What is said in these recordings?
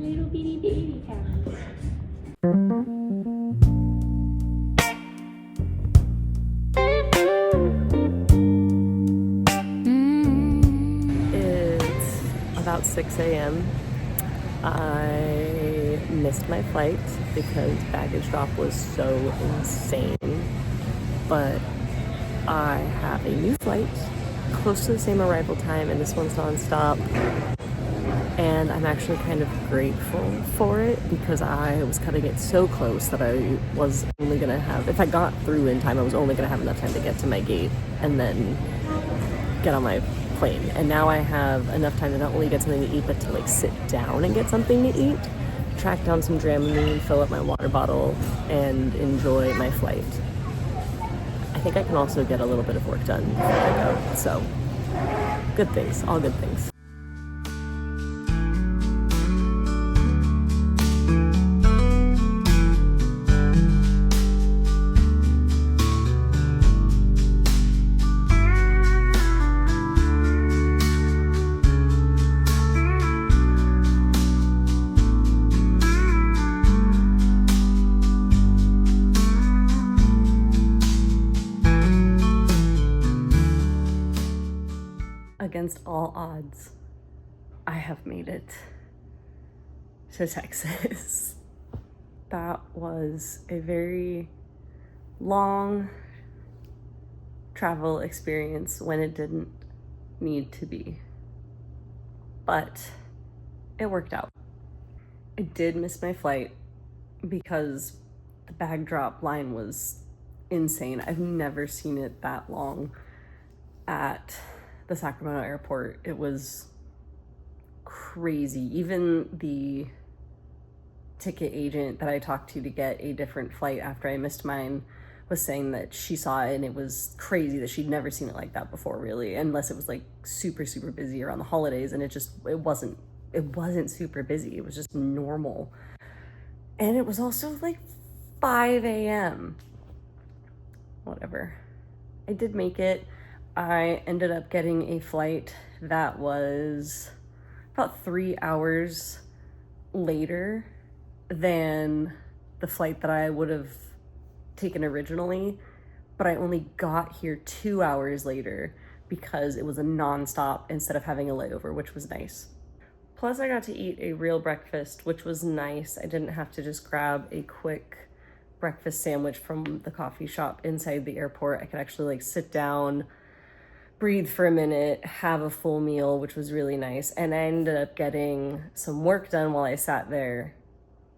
little bitty baby cows. It's about 6 a.m. I missed my flight because baggage drop was so insane. But I have a new flight, close to the same arrival time, and this one's nonstop. And I'm actually kind of grateful for it because I was cutting it so close that I was only gonna have, if I got through in time, I was only gonna have enough time to get to my gate and then get on my plane. And now I have enough time to not only get something to eat, but to like sit down and get something to eat, track down some Dramamine, fill up my water bottle, and enjoy my flight. I think I can also get a little bit of work done before I go. So, good things, all good things. Against all odds, I have made it to Texas. That was a very long travel experience when it didn't need to be, but it worked out. I did miss my flight because the bag drop line was insane. I've never seen it that long at the Sacramento airport. It was crazy. Even the ticket agent that I talked to get a different flight after I missed mine was saying that she saw it and it was crazy, that she'd never seen it like that before, really, unless it was like super busy around the holidays. And it wasn't super busy. It was just normal. And it was also like 5 a.m. Whatever. I did make it. I ended up getting a flight that was about 3 hours later than the flight that I would have taken originally, but I only got here 2 hours later because it was a nonstop instead of having a layover, which was nice. Plus I got to eat a real breakfast, which was nice. I didn't have to just grab a quick breakfast sandwich from the coffee shop inside the airport. I could actually like sit down, breathe for a minute, have a full meal, which was really nice. And I ended up getting some work done while I sat there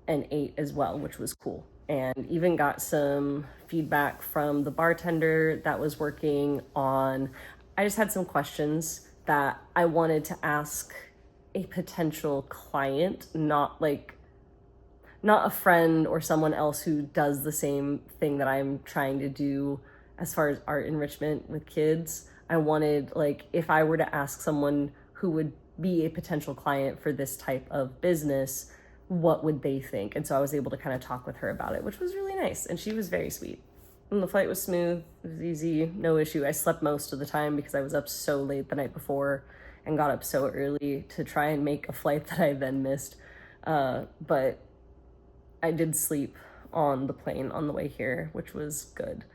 and ate as well, which was cool. And even got some feedback from the bartender that was working on, I just had some questions that I wanted to ask a potential client, not a friend or someone else who does the same thing that I'm trying to do as far as art enrichment with kids. I wanted, like, if I were to ask someone who would be a potential client for this type of business, what would they think? And so I was able to kind of talk with her about it, which was really nice. And she was very sweet. And the flight was smooth, it was easy, no issue. I slept most of the time because I was up so late the night before and got up so early to try and make a flight that I then missed. But I did sleep on the plane on the way here, which was good.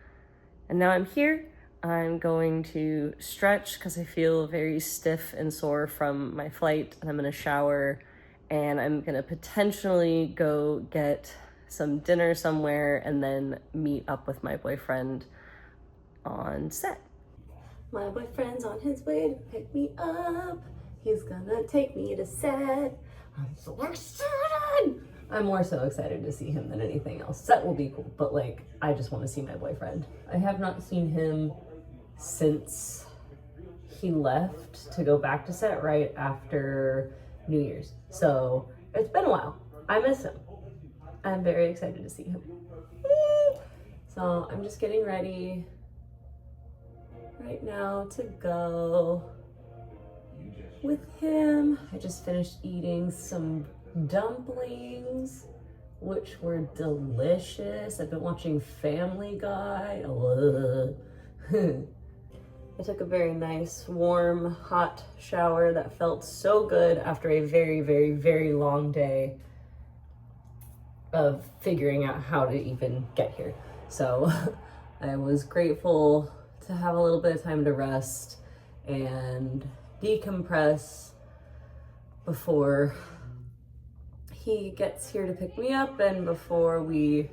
And now I'm here. I'm going to stretch because I feel very stiff and sore from my flight, and I'm gonna shower, and I'm gonna potentially go get some dinner somewhere and then meet up with my boyfriend on set. My boyfriend's on his way to pick me up. He's gonna take me to set. I'm so excited. I'm more so excited to see him than anything else. Set will be cool, but like, I just want to see my boyfriend. I have not seen him since he left to go back to set right after New Year's. So it's been a while. I miss him. I'm very excited to see him. So I'm just getting ready right now to go with him. I just finished eating some dumplings, which were delicious. I've been watching Family Guy. I took a very nice, warm, hot shower that felt so good after a very, very, very long day of figuring out how to even get here. So I was grateful to have a little bit of time to rest and decompress before he gets here to pick me up and before we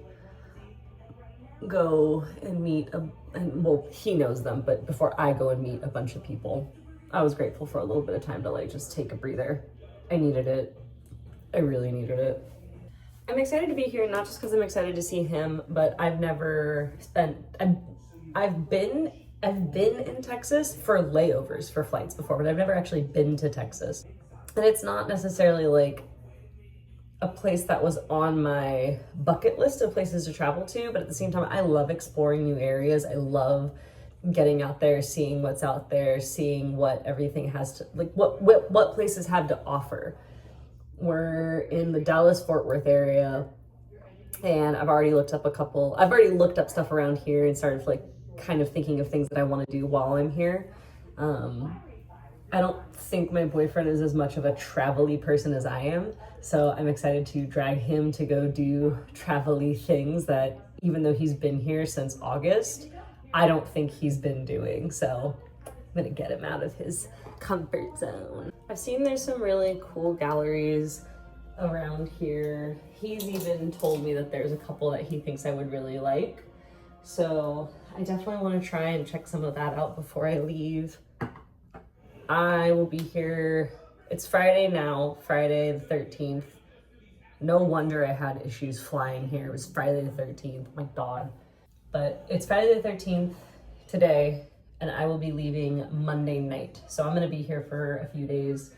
go and meet well, he knows them, but before I go and meet a bunch of people. I was grateful for a little bit of time to like just take a breather. I needed it. I really needed it. I'm excited to be here, not just because I'm excited to see him, but I've been in Texas for layovers for flights before, but I've never actually been to Texas. And it's not necessarily like a place that was on my bucket list of places to travel to, but at the same time, I love exploring new areas. I love getting out there, seeing what's out there, seeing what everything has to, like what places have to offer. We're in the Dallas-Fort Worth area, and I've already looked up stuff around here and started like kind of thinking of things that I want to do while I'm here. I don't think my boyfriend is as much of a travel-y person as I am, so I'm excited to drag him to go do travel-y things that, even though he's been here since August, I don't think he's been doing. So I'm gonna get him out of his comfort zone. I've seen there's some really cool galleries around here. He's even told me that there's a couple that he thinks I would really like. So I definitely want to try and check some of that out before I leave. I will be here. It's Friday now, Friday the 13th. No wonder I had issues flying here. It was Friday the 13th, my God. But it's Friday the 13th today, and I will be leaving Monday night. So I'm gonna be here for a few days.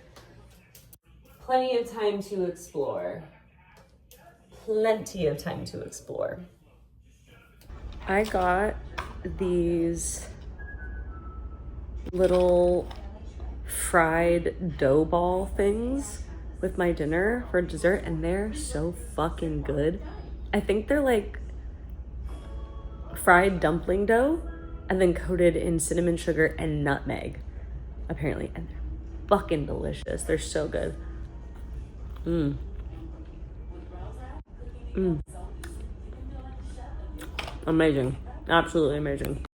Plenty of time to explore. Plenty of time to explore. I got these little fried dough ball things with my dinner for dessert, and they're so fucking good. I think they're like fried dumpling dough and then coated in cinnamon sugar and nutmeg, apparently, and they're fucking delicious. They're so good. Amazing. Absolutely amazing.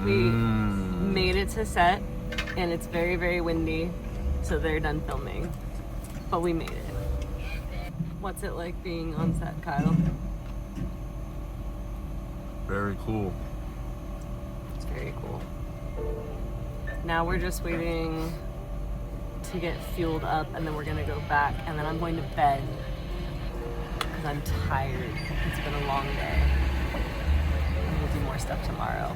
We made it to set, and it's very, very windy, so they're done filming, but we made it. What's it like being on set, Kyle? Very cool. It's very cool. Now we're just waiting to get fueled up, and then we're gonna go back, and then I'm going to bed because I'm tired. It's been a long day. And we'll do more stuff tomorrow.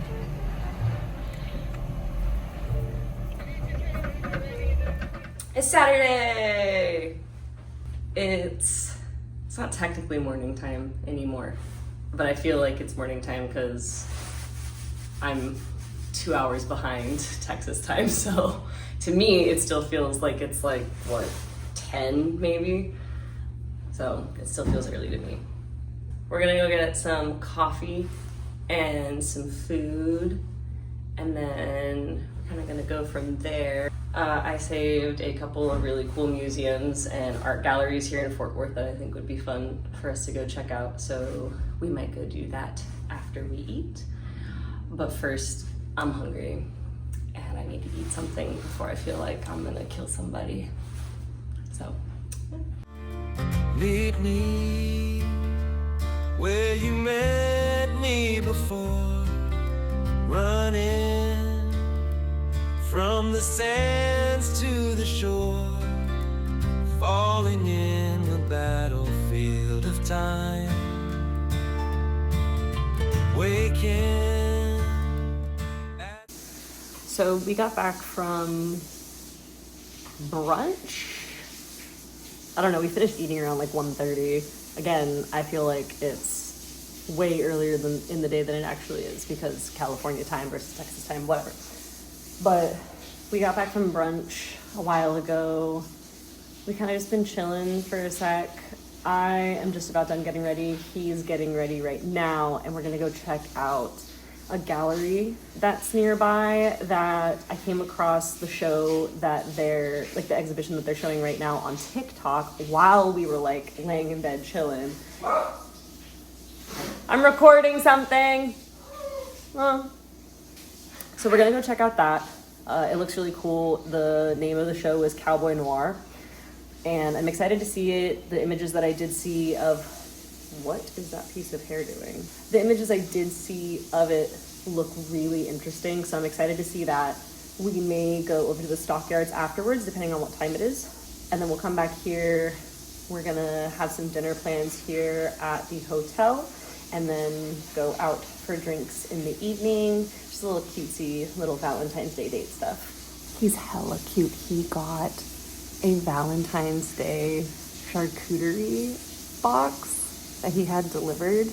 It's Saturday! It's not technically morning time anymore, but I feel like it's morning time because I'm 2 hours behind Texas time, so to me it still feels like it's like, what, 10 maybe? So it still feels early to me. We're gonna go get some coffee and some food, and then we're kind of gonna go from there. I saved a couple of really cool museums and art galleries here in Fort Worth that I think would be fun for us to go check out, so we might go do that after we eat. But first, I'm hungry and I need to eat something before I feel like I'm gonna kill somebody. So. Meet me where you met me before, running from the sands to the shore, falling in the battlefield of time, waking. So we got back from brunch. I don't know, we finished eating around like 1:30. Again, I feel like it's way earlier than in the day than it actually is because California time versus Texas time, whatever. But we got back from brunch a while ago. We kind of just been chilling for a sec. I am just about done getting ready. He's getting ready right now, and we're gonna go check out a gallery that's nearby that I came across the show that they're, like the exhibition that they're showing right now on TikTok while we were like laying in bed chilling. I'm recording something. So we're gonna go check out that. It looks really cool. The name of the show is Cowboy Noir. And I'm excited to see it. The images that I did see of, what is that piece of hair doing? The images I did see of it look really interesting, so I'm excited to see that. We may go over to the stockyards afterwards, depending on what time it is. And then we'll come back here. We're gonna have some dinner plans here at the hotel, and then go out for drinks in the evening. Just a little cutesy little Valentine's Day date stuff. He's hella cute. He got a Valentine's Day charcuterie box that he had delivered,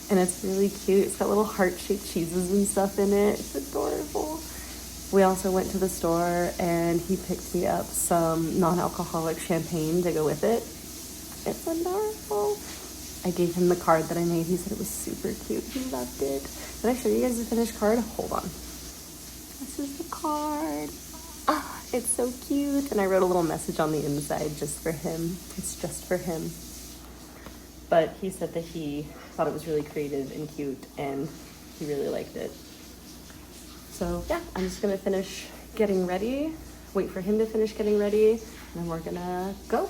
and it's really cute. It's got little heart-shaped cheeses and stuff in it. It's adorable. We also went to the store and he picked me up some non-alcoholic champagne to go with it. It's adorable. I gave him the card that I made. He said it was super cute. He loved it. Did I show you guys the finished card? Hold on. This is the card. Ah, it's so cute. And I wrote a little message on the inside just for him. It's just for him. But he said that he thought it was really creative and cute, and he really liked it. So yeah, I'm just gonna finish getting ready, wait for him to finish getting ready, and then we're gonna go.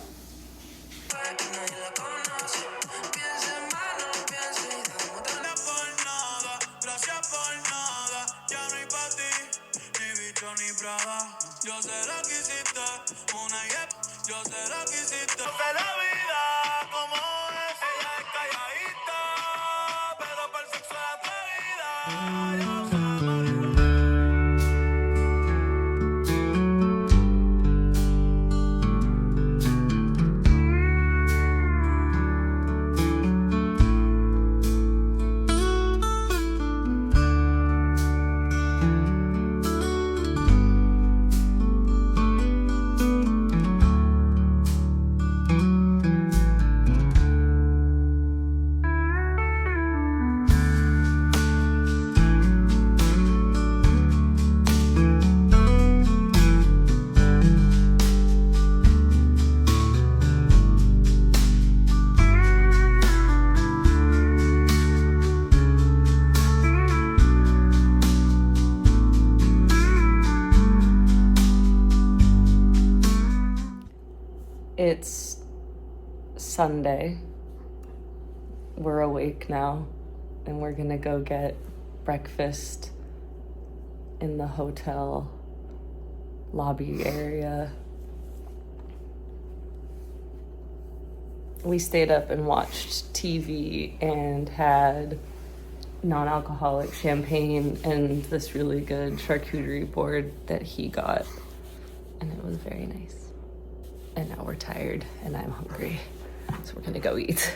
It's Sunday. We're awake now, and we're gonna go get breakfast in the hotel lobby area. We stayed up and watched TV and had non-alcoholic champagne and this really good charcuterie board that he got, and it was very nice. And now we're tired and I'm hungry, so we're gonna go eat.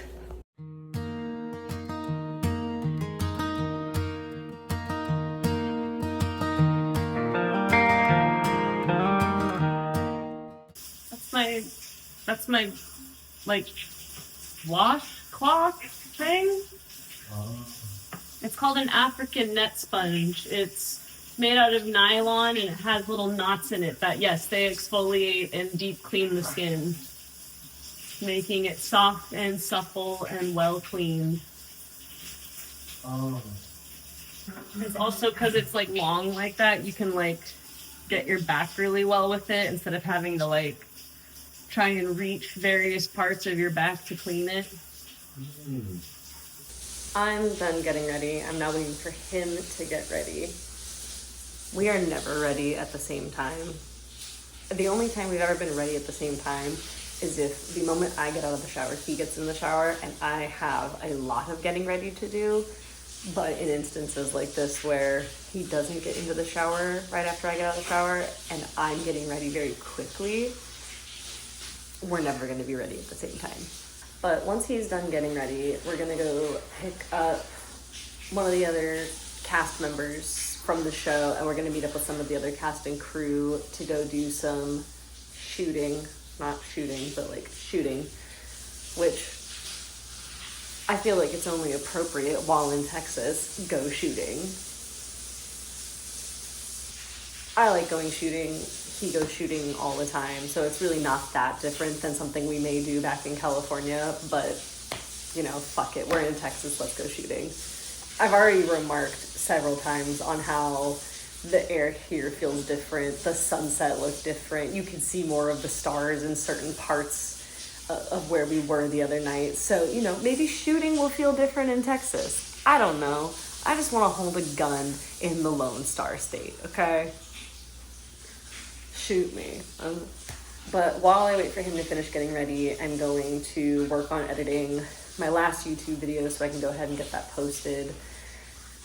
That's my like washcloth thing. It's called an African net sponge. It's made out of nylon, and it has little knots in it that, yes, they exfoliate and deep clean the skin, making it soft and supple and well cleaned. It's also, because it's like long like that, you can like get your back really well with it instead of having to like try and reach various parts of your back to clean it. I'm done getting ready. I'm now waiting for him to get ready. We are never ready at the same time. The only time we've ever been ready at the same time is if the moment I get out of the shower, he gets in the shower, and I have a lot of getting ready to do. But in instances like this where he doesn't get into the shower right after I get out of the shower and I'm getting ready very quickly, we're never gonna be ready at the same time. But once he's done getting ready, we're gonna go pick up one of the other cast members from the show, and we're gonna meet up with some of the other cast and crew to go do some shooting, not shooting, but like shooting, which I feel like it's only appropriate while in Texas, go shooting. I like going shooting. He goes shooting all the time, so it's really not that different than something we may do back in California, but you know, fuck it, we're in Texas, let's go shooting. I've already remarked several times on how the air here feels different, the sunset looked different, you can see more of the stars in certain parts of where we were the other night, so, you know, maybe shooting will feel different in Texas. I don't know. I just want to hold a gun in the Lone Star State, okay? Shoot me. But while I wait for him to finish getting ready, I'm going to work on editing my last YouTube video so I can go ahead and get that posted.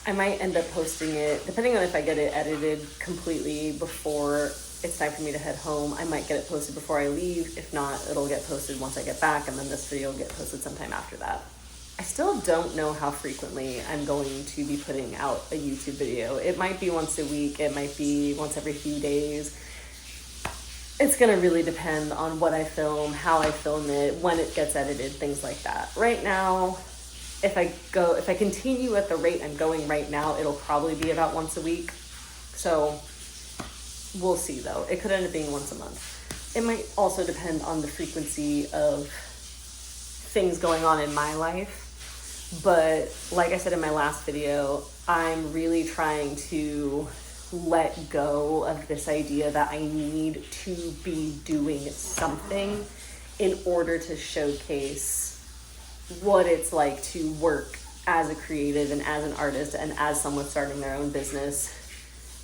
I might end up posting it, depending on if I get it edited completely before it's time for me to head home. I might get it posted before I leave. If not, it'll get posted once I get back, and then this video will get posted sometime after that. I still don't know how frequently I'm going to be putting out a YouTube video. It might be once a week, it might be once every few days. It's gonna really depend on what I film, how I film it, when it gets edited, things like that. Right now, if I continue at the rate I'm going right now, it'll probably be about once a week. So we'll see though. It could end up being once a month. It might also depend on the frequency of things going on in my life. But like I said in my last video, I'm really trying to let go of this idea that I need to be doing something in order to showcase what it's like to work as a creative and as an artist and as someone starting their own business.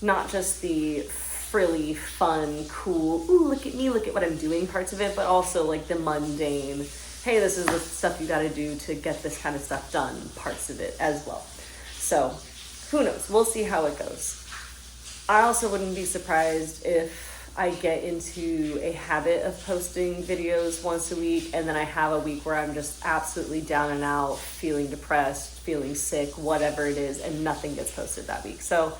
Not just the frilly, fun, cool, ooh, look at me, look at what I'm doing parts of it, but also like the mundane, hey, this is the stuff you gotta do to get this kind of stuff done parts of it as well. So who knows? We'll see how it goes. I also wouldn't be surprised if I get into a habit of posting videos once a week, and then I have a week where I'm just absolutely down and out, feeling depressed, feeling sick, whatever it is, and nothing gets posted that week. So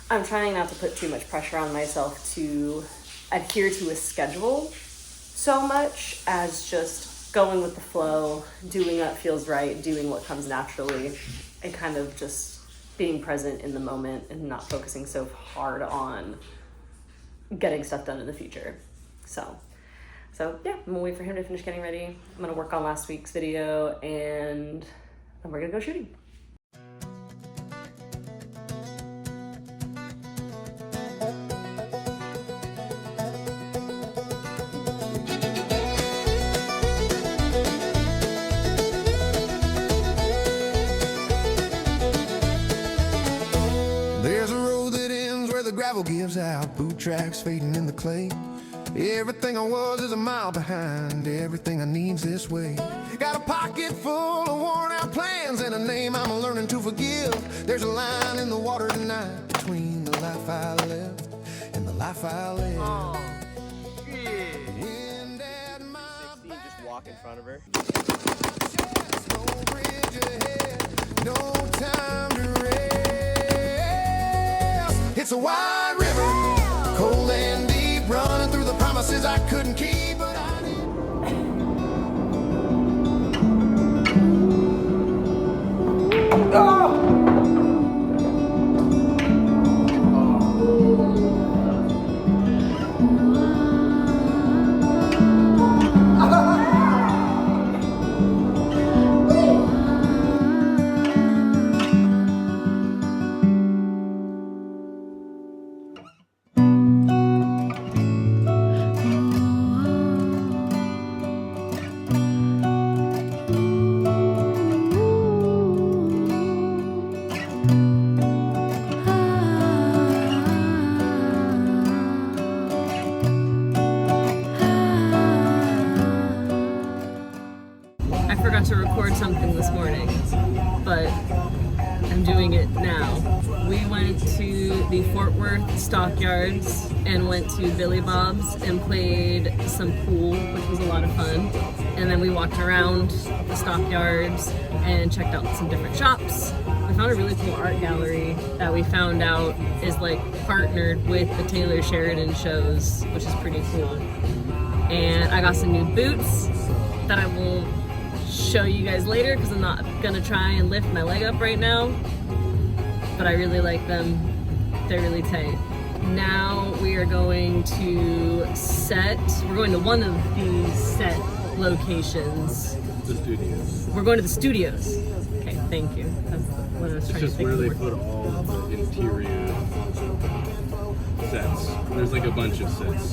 I'm trying not to put too much pressure on myself to adhere to a schedule so much as just going with the flow, doing what feels right, doing what comes naturally, and kind of just being present in the moment and not focusing so hard on getting stuff done in the future. So yeah, I'm gonna wait for him to finish getting ready. I'm gonna work on last week's video, and then we're gonna go shooting. Gravel gives out, boot tracks fading in the clay. Everything I was is a mile behind, everything I need's this way. Got a pocket full of worn out plans and a name I'm learning to forgive. There's a line in the water tonight between the life I left and the life I live. Oh, shit. Wind at my 16, just walk in front of her. chest, no bridge ahead, no time to rest. It's a wide river, cold and deep, running through the promises I couldn't keep, but I did. To record something this morning, but I'm doing it now. We went to the Fort Worth Stockyards and went to Billy Bob's and played some pool, which was a lot of fun. And then we walked around the Stockyards and checked out some different shops. We found a really cool art gallery that we found out is like partnered with the Taylor Sheridan shows, which is pretty cool. And I got some new boots that I will show you guys later because I'm not gonna try and lift my leg up right now, but I really like them. They're really tight. Now we are going to we're going to one of these set locations. The studios. We're going to the studios. Okay, thank you. That's what I was It's trying to just think where of they the word. put all of the interior sets. There's like a bunch of sets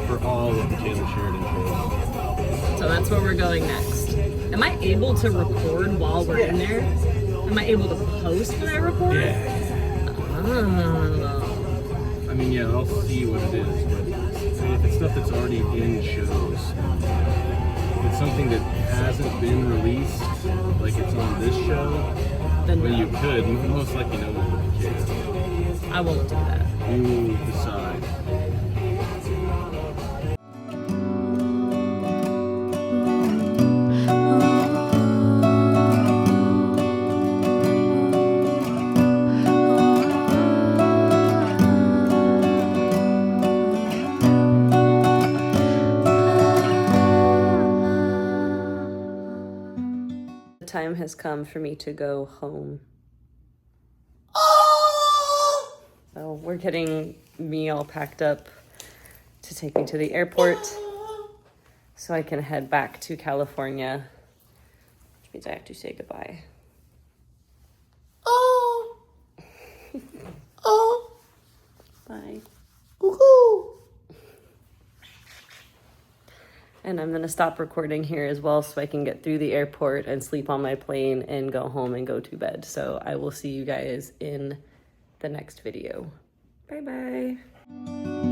for all of the Taylor Sheridan shows. So that's where we're going next. Am I able to record while we're in there? Am I able to post when I record? Yeah. Oh. I mean, yeah, I'll see what it is, but if it's stuff that's already in shows, if it's something that hasn't been released, like it's on this show, Then well, no. you could, most likely no one would care. I won't do that. You decide. The time has come for me to go home. So we're getting me all packed up to take me to the airport so I can head back to California, which means I have to say goodbye. Bye. And I'm gonna stop recording here as well so I can get through the airport and sleep on my plane and go home and go to bed. So I will see you guys in the next video. Bye bye.